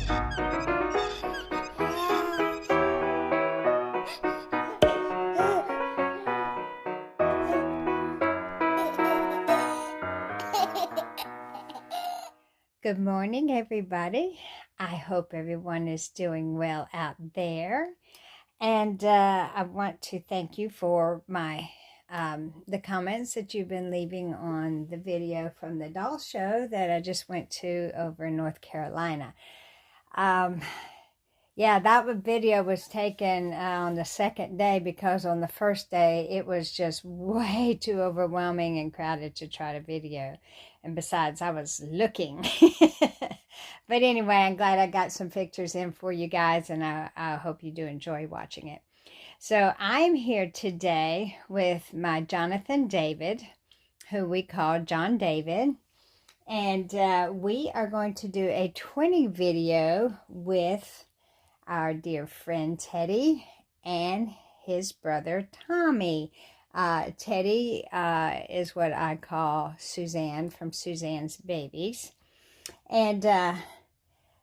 Good morning, everybody. I hope everyone is doing well out there. And I want to thank you for the comments that you've been leaving on the video from the doll show that I just went to over in North Carolina. Yeah, that video was taken on the second day because on the first day it was just way too overwhelming and crowded to try to video. And besides, I was looking. But anyway, I'm glad I got some pictures in for you guys, and I hope you do enjoy watching it. So I'm here today with my Jonathan David, who we call Jon David. And we are going to do a 20 video with our dear friend Teddy and his brother Tommy. Teddy is what I call Suzanne from Suzanne's Babies. And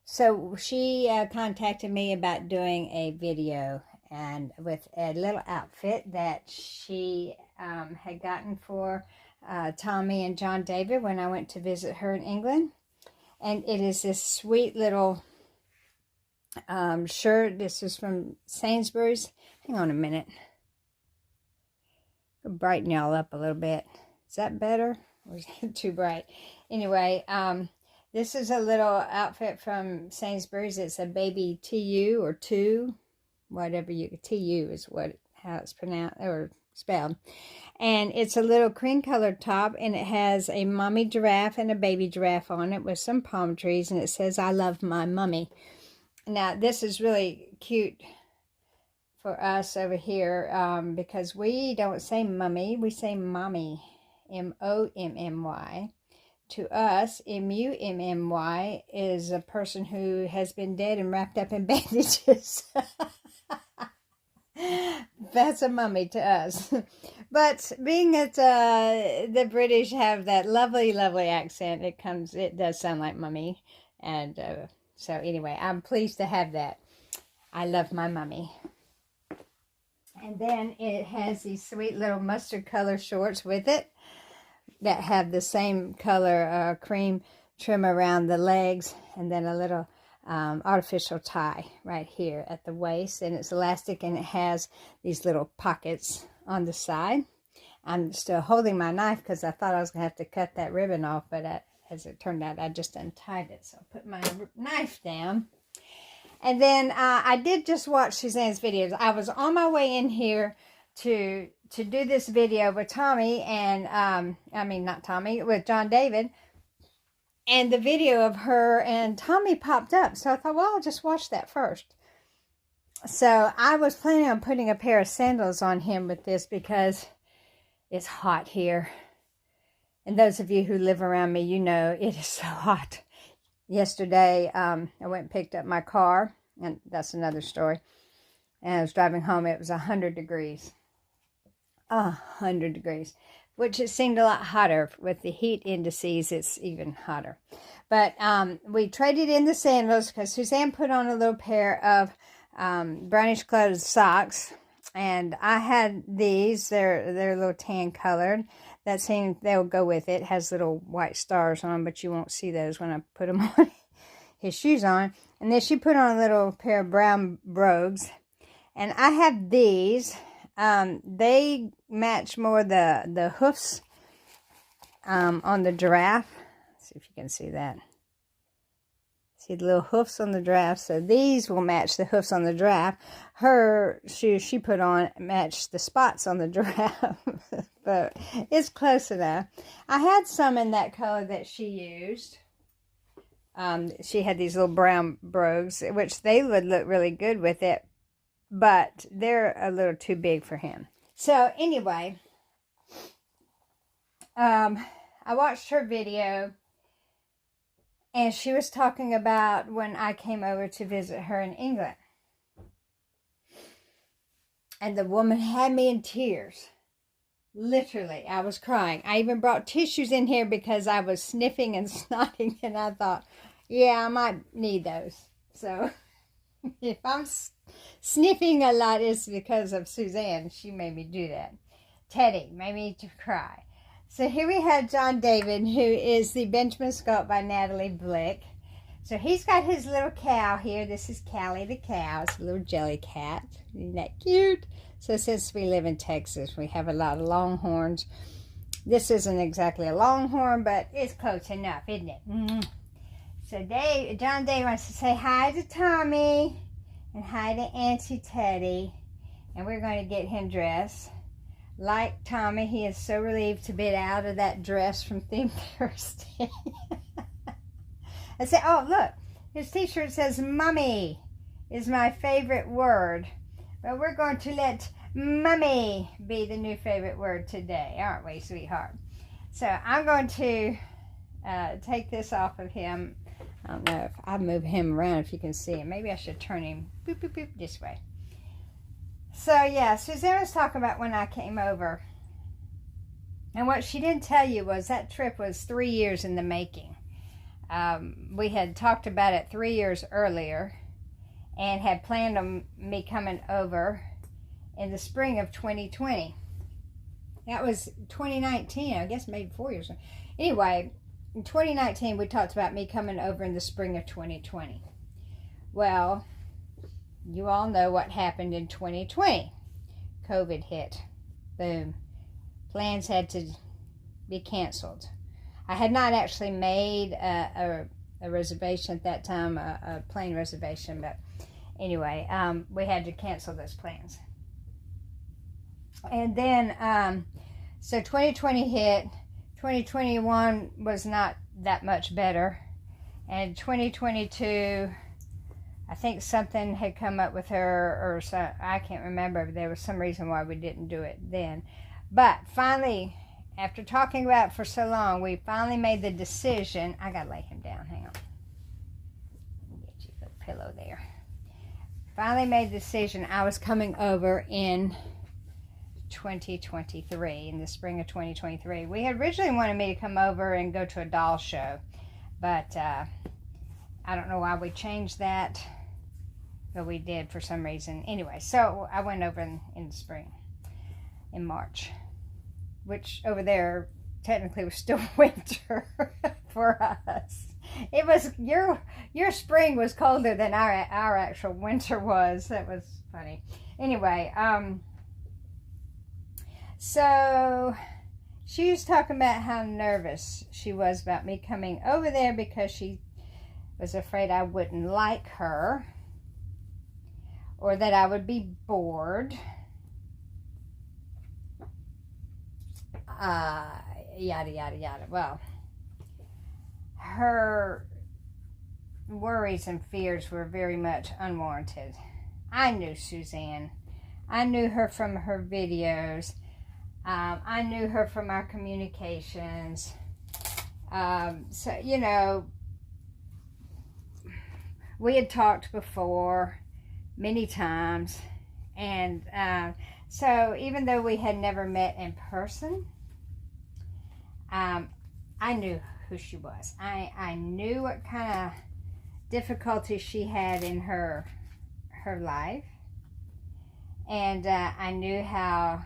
so she contacted me about doing a video and with a little outfit that she had gotten for Tommy and Jon David when I went to visit her in England. And it is this sweet little shirt. This is from Sainsbury's. Hang on a minute. I'll brighten y'all up a little bit. Is that better? Or is it too bright? Anyway, this is a little outfit from Sainsbury's. It's a baby TU or two, whatever TU is how it's pronounced or spelled. And it's a little cream colored top, and it has a mommy giraffe and a baby giraffe on it with some palm trees, and it says, "I love my mummy." Now, this is really cute for us over here because we don't say mummy, we say mommy, M-O-M-M-Y. To us, M-U-M-M-Y is a person who has been dead and wrapped up in bandages. That's a mummy to us. But being that the British have that lovely, lovely accent, it does sound like mummy. And so anyway, I'm pleased to have that. I love my mummy. And then it has these sweet little mustard color shorts with it that have the same color cream trim around the legs, and then a little artificial tie right here at the waist, and it's elastic, and it has these little pockets on the side. I'm still holding my knife because I thought I was going to have to cut that ribbon off, but as it turned out, I just untied it. So I'll put my knife down. And then I did just watch Suzanne's videos. I was on my way in here to do this video with Tommy and, not Tommy, with Jon David. And the video of her and Tommy popped up. So I thought, well, I'll just watch that first. So I was planning on putting a pair of sandals on him with this because it's hot here. And those of you who live around me, you know it is so hot. Yesterday, I went and picked up my car, and that's another story. And I was driving home. It was 100 degrees. 100 degrees, which it seemed a lot hotter. With the heat indices, it's even hotter. But we traded in the sandals because Suzanne put on a little pair of brownish colored socks. And I had these. They're a little tan colored. That seemed they'll go with it. It has little white stars on, but you won't see those when I put them on his shoes on. And then she put on a little pair of brown brogues. And I have these. They match more the hoofs on the giraffe. Let's see if you can see that. See the little hoofs on the giraffe. So these will match the hoofs on the giraffe. Her shoes she put on match the spots on the giraffe. But it's close enough. I had some in that color that she used. She had these little brown brogues, which they would look really good with it. But they're a little too big for him. So anyway, I watched her video. And she was talking about when I came over to visit her in England. And the woman had me in tears. Literally, I was crying. I even brought tissues in here because I was sniffing and snotting. And I thought, yeah, I might need those. So if I'm sniffing a lot, it's because of Suzanne. She made me do that. Teddy made me to cry. So here we have Jon David, who is the Benjamin sculpt by Natalie Blick. So he's got his little cow here. This is Callie the cow. It's a little jelly cat. Isn't that cute? So since we live in Texas, we have a lot of longhorns. This isn't exactly a longhorn, but it's close enough, isn't it? So Jon David wants to say hi to Tommy and hi to Auntie Teddy. And we're going to get him dressed. Like Tommy, he is so relieved to be out of that dress from Theme Thursday. I said, oh, look, his t-shirt says, Mummy is my favorite word. But we're going to let Mummy be the new favorite word today, aren't we, sweetheart? So I'm going to take this off of him. I don't know if I move him around if you can see him. Maybe I should turn him boop, boop, boop, this way. So, yeah, Suzanne was talking about when I came over. And what she didn't tell you was that trip was 3 years in the making. We had talked about it 3 years earlier and had planned on me coming over in the spring of 2020. That was 2019, I guess maybe 4 years ago. Anyway, in 2019, we talked about me coming over in the spring of 2020. Well, you all know what happened in 2020. COVID hit. Boom. Plans had to be canceled. I had not actually made a reservation at that time, a plane reservation, but anyway, we had to cancel those plans. And then, so 2020 hit. 2021 was not that much better. And 2022, I think something had come up with her, or so, I can't remember. There was some reason why we didn't do it then. But finally, after talking about it for so long, we finally made the decision. I gotta lay him down. Hang on. Get you a little pillow there. Finally made the decision. I was coming over in 2023, in the spring of 2023. We had originally wanted me to come over and go to a doll show, but I don't know why we changed that, but we did for some reason. Anyway, so I went over in the spring, in March, which over there technically was still winter for us. It was, your spring was colder than our actual winter was. That was funny. Anyway, so she was talking about how nervous she was about me coming over there because she was afraid I wouldn't like her or that I would be bored. Yada, yada, yada. Well, her worries and fears were very much unwarranted. I knew Suzanne. I knew her from her videos. I knew her from our communications. So, you know, we had talked before many times. And so even though we had never met in person, I knew who she was. I knew what kind of difficulties she had in her life. And I knew how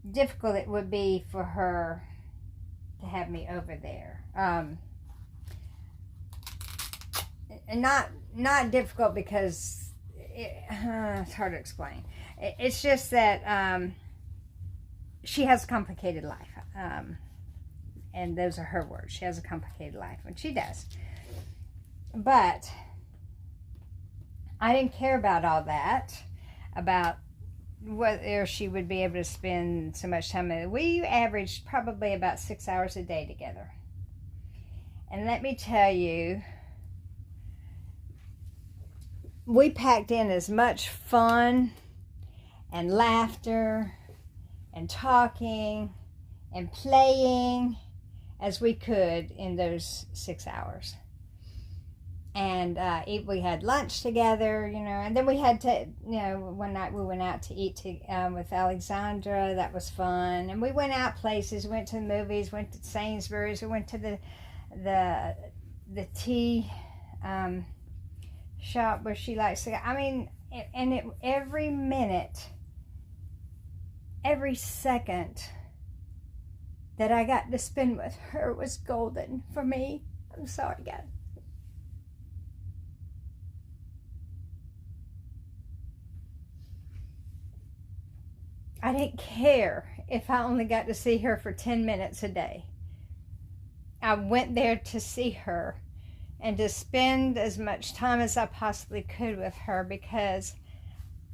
difficult it would be for her to have me over there. And not difficult because it's hard to explain. It's just that she has a complicated life. And those are her words. She has a complicated life, and she does. But I didn't care about all that, about whether she would be able to spend so much time with it. We averaged probably about 6 hours a day together. And let me tell you, we packed in as much fun and laughter and talking and playing as we could in those 6 hours. And we had lunch together, you know, and then we had to, you know, one night we went out to eat with Alexandra. That was fun. And we went out places, went to the movies, went to Sainsbury's, we went to the tea shop where she likes to go. I mean, and every minute, every second that I got to spend with her was golden for me. I'm sorry, God. I didn't care if I only got to see her for 10 minutes a day. I went there to see her and to spend as much time as I possibly could with her, because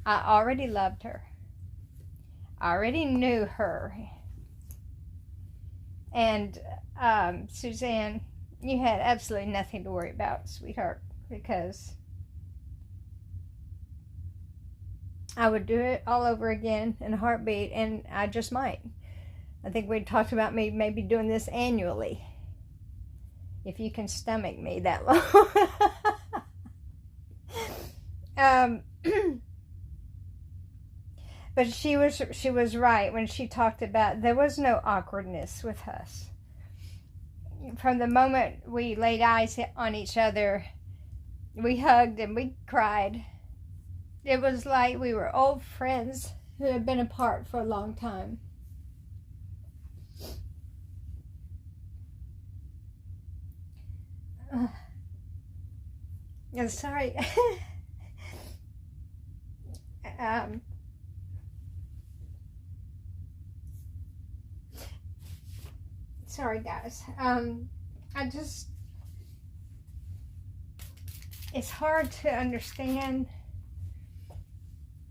I already loved her. I already knew her. And Suzanne, you had absolutely nothing to worry about, sweetheart, because I would do it all over again in a heartbeat, and I just might. I think we talked about me maybe doing this annually, if you can stomach me that long. But she was right when she talked about there was no awkwardness with us. From the moment we laid eyes on each other, we hugged and we cried. It was like we were old friends who had been apart for a long time. I'm sorry. Sorry, guys. It's hard to understand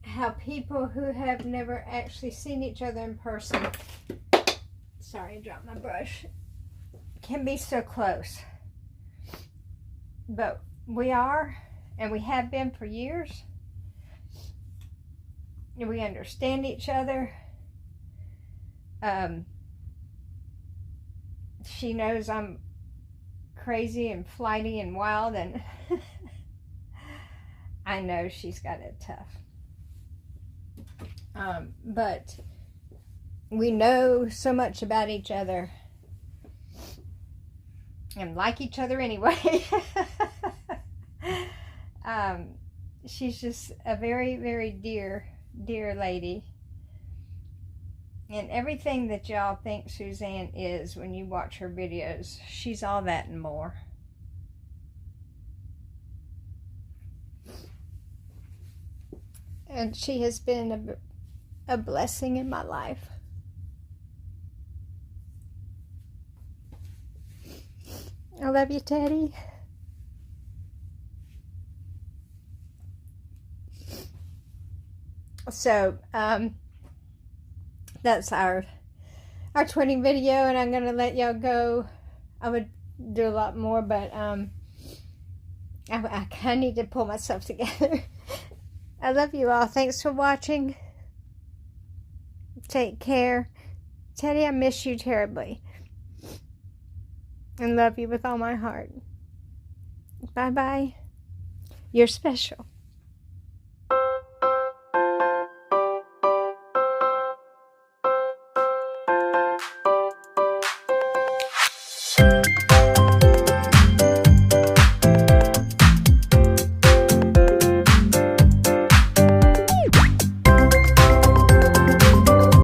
how people who have never actually seen each other in person, sorry, I dropped my brush, can be so close. But we are, and we have been for years. And we understand each other. She knows I'm crazy and flighty and wild, and I know she's got it tough. But we know so much about each other and like each other anyway. She's just a very, very dear lady. And everything that y'all think Suzanne is when you watch her videos, she's all that and more. And she has been a blessing in my life. I love you, Teddy. So, that's our twinning video, and I'm going to let y'all go. I would do a lot more, but I kind of need to pull myself together. I love you all. Thanks for watching. Take care. Teddy, I miss you terribly. And love you with all my heart. Bye-bye. You're special.